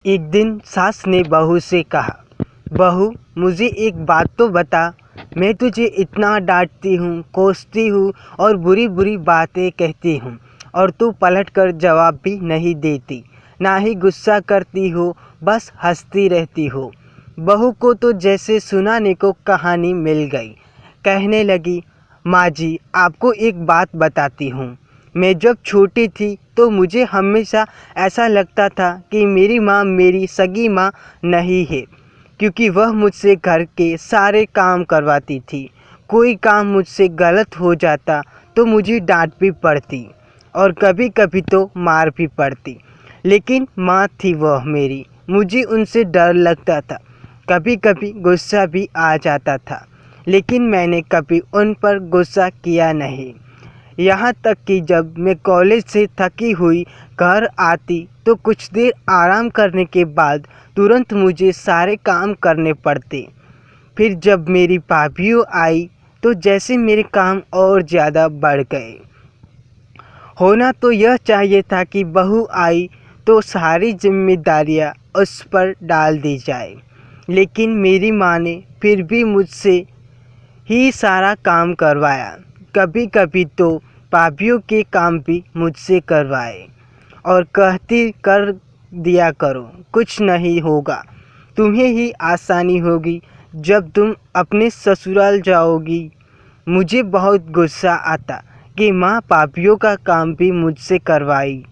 एक दिन सास ने बहू से कहा, बहू मुझे एक बात तो बता, मैं तुझे इतना डांटती हूँ, कोसती हूँ और बुरी बुरी बातें कहती हूँ और तू पलटकर जवाब भी नहीं देती, ना ही गुस्सा करती हो, बस हंसती रहती हो। बहू को तो जैसे सुनाने को कहानी मिल गई। कहने लगी, माँ जी आपको एक बात बताती हूँ। मैं जब छोटी थी तो मुझे हमेशा ऐसा लगता था कि मेरी माँ मेरी सगी माँ नहीं है, क्योंकि वह मुझसे घर के सारे काम करवाती थी। कोई काम मुझसे गलत हो जाता तो मुझे डांट भी पड़ती और कभी कभी तो मार भी पड़ती, लेकिन माँ थी वह मेरी, मुझे उनसे डर लगता था। कभी कभी गुस्सा भी आ जाता था, लेकिन मैंने कभी उन पर गुस्सा किया नहीं। यहाँ तक कि जब मैं कॉलेज से थकी हुई घर आती तो कुछ देर आराम करने के बाद तुरंत मुझे सारे काम करने पड़ते। फिर जब मेरी भाभियों आई तो जैसे मेरे काम और ज़्यादा बढ़ गए। होना तो यह चाहिए था कि बहू आई तो सारी जिम्मेदारियाँ उस पर डाल दी जाए, लेकिन मेरी माँ ने फिर भी मुझसे ही सारा काम करवाया। कभी कभी तो भाभीयों के काम भी मुझसे करवाए और कहती, कर दिया करो, कुछ नहीं होगा, तुम्हें ही आसानी होगी जब तुम अपने ससुराल जाओगी। मुझे बहुत गुस्सा आता कि माँ भाभीयों का काम भी मुझसे करवाई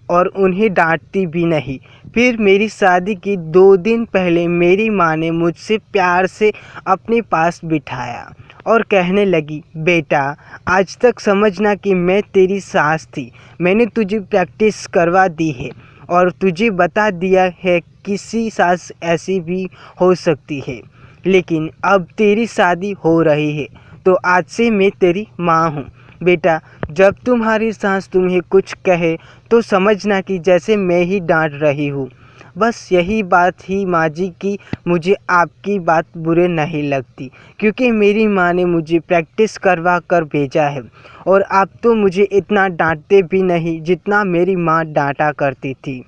और उन्हें डांटती भी नहीं। फिर मेरी शादी की 2 दिन पहले मेरी माँ ने मुझसे प्यार से अपने पास बिठाया और कहने लगी, बेटा आज तक समझना कि मैं तेरी सास थी। मैंने तुझे प्रैक्टिस करवा दी है और तुझे बता दिया है किसी सास ऐसी भी हो सकती है, लेकिन अब तेरी शादी हो रही है तो आज से मैं तेरी माँ हूँ। बेटा जब तुम्हारी सास तुम्हें कुछ कहे तो समझना कि जैसे मैं ही डांट रही हूँ। बस यही बात ही माँ जी की मुझे आपकी बात बुरे नहीं लगती, क्योंकि मेरी माँ ने मुझे प्रैक्टिस करवा कर भेजा है और आप तो मुझे इतना डांटते भी नहीं जितना मेरी माँ डांटा करती थी।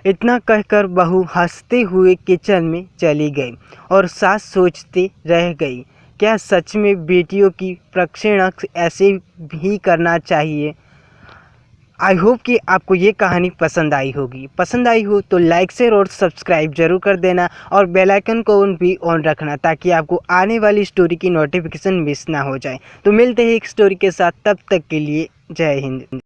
इतना कहकर बहू हंसते हुए किचन में चली गई और सास सोचते रह गई, क्या सच में बेटियों की प्रशिक्षण ऐसे भी करना चाहिए। आई होप कि आपको ये कहानी पसंद आई होगी। पसंद आई हो तो लाइक शेयर और सब्सक्राइब जरूर कर देना और बेल आइकन को भी ऑन रखना, ताकि आपको आने वाली स्टोरी की नोटिफिकेशन मिस ना हो जाए। तो मिलते हैं एक स्टोरी के साथ, तब तक के लिए जय हिंद।